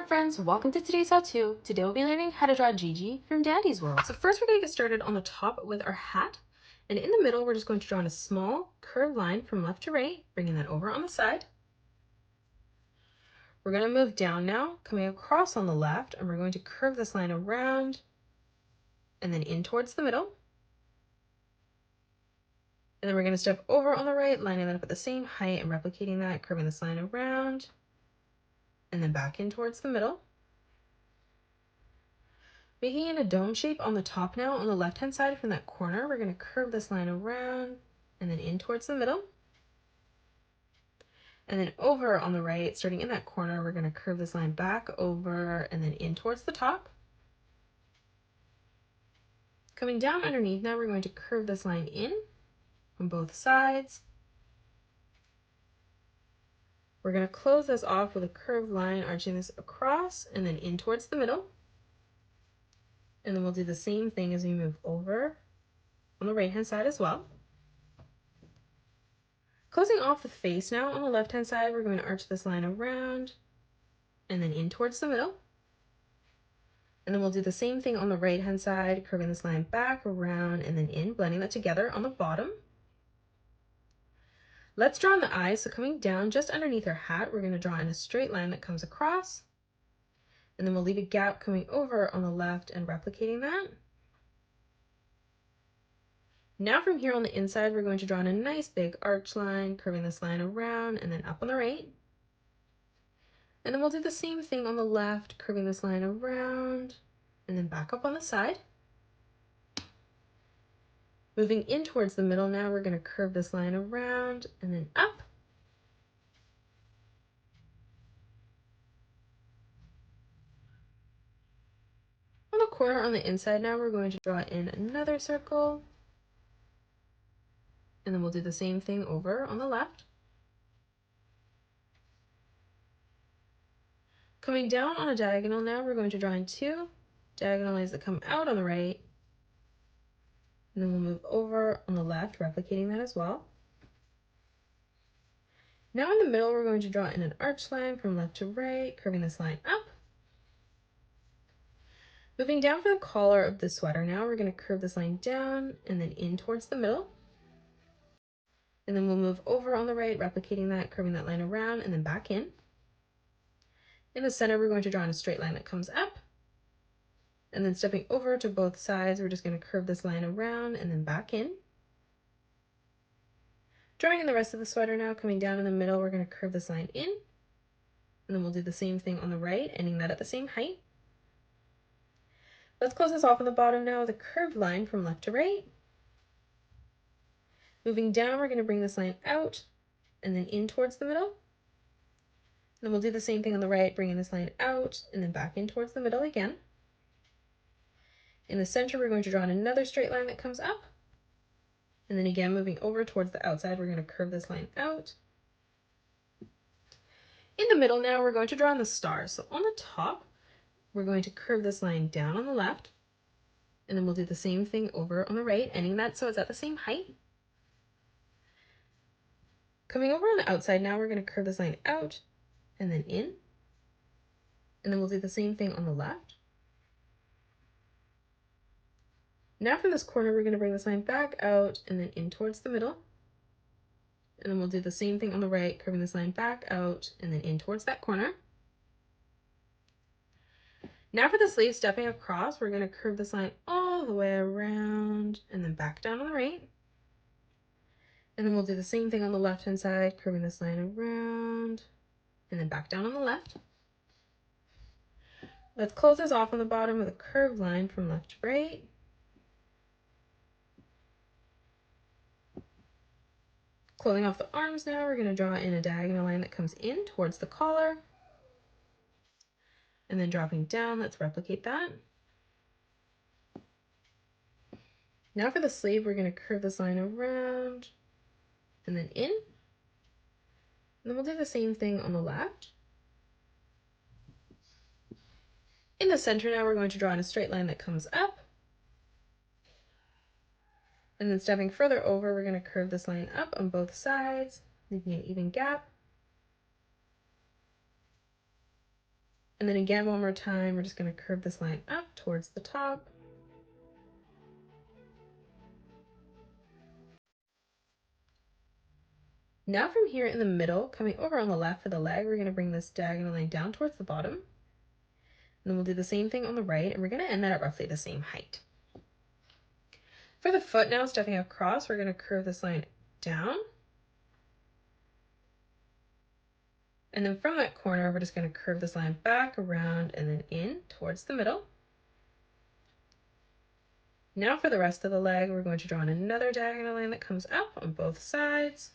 up, friends? Welcome to today's how-to. Today we'll be learning how to draw Gigi from Dandy's World. So first we're going to get started on the top with our hat, and in the middle we're just going to draw in a small curved line from left to right, bringing that over on the side. We're going to move down now, coming across on the left, and we're going to curve this line around and then in towards the middle. And then we're going to step over on the right, lining that up at the same height and replicating that, curving this line around and then back in towards the middle. Making it a dome shape on the top now, on the left hand side from that corner, we're going to curve this line around and then in towards the middle. And then over on the right, starting in that corner, we're going to curve this line back over and then in towards the top. Coming down underneath now, we're going to curve this line in on both sides. We're going to close this off with a curved line, arching this across and then in towards the middle. And then we'll do the same thing as we move over on the right hand side as well. Closing off the face now, on the left hand side, we're going to arch this line around and then in towards the middle. And then we'll do the same thing on the right hand side, curving this line back around and then in, blending that together on the bottom. Let's draw in the eyes. So coming down just underneath our hat, we're going to draw in a straight line that comes across. And then we'll leave a gap coming over on the left and replicating that. Now from here on the inside, we're going to draw in a nice big arch line, curving this line around and then up on the right. And then we'll do the same thing on the left, curving this line around and then back up on the side. Moving in towards the middle now, we're going to curve this line around and then up. On the corner on the inside now, we're going to draw in another circle. And then we'll do the same thing over on the left. Coming down on a diagonal now, we're going to draw in two diagonal lines that come out on the right. And then we'll move over on the left, replicating that as well. Now in the middle, we're going to draw in an arch line from left to right, curving this line up. Moving down for the collar of the sweater now, we're going to curve this line down and then in towards the middle. And then we'll move over on the right, replicating that, curving that line around and then back in. In the center, we're going to draw in a straight line that comes up. And then stepping over to both sides, we're just going to curve this line around and then back in. Drawing in the rest of the sweater now, coming down in the middle, we're going to curve this line in. And then we'll do the same thing on the right, ending that at the same height. Let's close this off on the bottom now with a curved line from left to right. Moving down, we're going to bring this line out and then in towards the middle. Then we'll do the same thing on the right, bringing this line out and then back in towards the middle again. In the center, we're going to draw in another straight line that comes up. And then again, moving over towards the outside, we're going to curve this line out. In the middle now, we're going to draw in the stars. So on the top, we're going to curve this line down on the left. And then we'll do the same thing over on the right, ending that so it's at the same height. Coming over on the outside now, we're going to curve this line out and then in. And then we'll do the same thing on the left. Now from this corner, we're going to bring this line back out and then in towards the middle. And then we'll do the same thing on the right, curving this line back out and then in towards that corner. Now for the sleeve, stepping across, we're going to curve this line all the way around and then back down on the right. And then we'll do the same thing on the left hand side, curving this line around and then back down on the left. Let's close this off on the bottom with a curved line from left to right. Closing off the arms now, we're going to draw in a diagonal line that comes in towards the collar. And then dropping down, let's replicate that. Now for the sleeve, we're going to curve this line around and then in. And then we'll do the same thing on the left. In the center now, we're going to draw in a straight line that comes up. And then stepping further over, we're going to curve this line up on both sides, leaving an even gap. And then again, one more time, we're just going to curve this line up towards the top. Now from here in the middle, coming over on the left for the leg, we're going to bring this diagonal line down towards the bottom. And then we'll do the same thing on the right, and we're going to end that at roughly the same height. For the foot now, stepping across, we're going to curve this line down. And then from that corner, we're just going to curve this line back around and then in towards the middle. Now for the rest of the leg, we're going to draw in another diagonal line that comes up on both sides.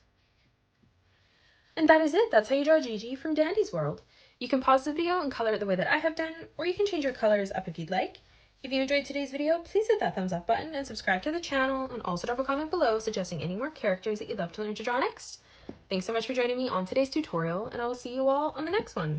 And that is it. That's how you draw Gigi from Dandy's World. You can pause the video and color it the way that I have done, or you can change your colors up if you'd like. If you enjoyed today's video, please hit that thumbs up button and subscribe to the channel, and also drop a comment below suggesting any more characters that you'd love to learn to draw next. Thanks so much for joining me on today's tutorial, and I will see you all on the next one.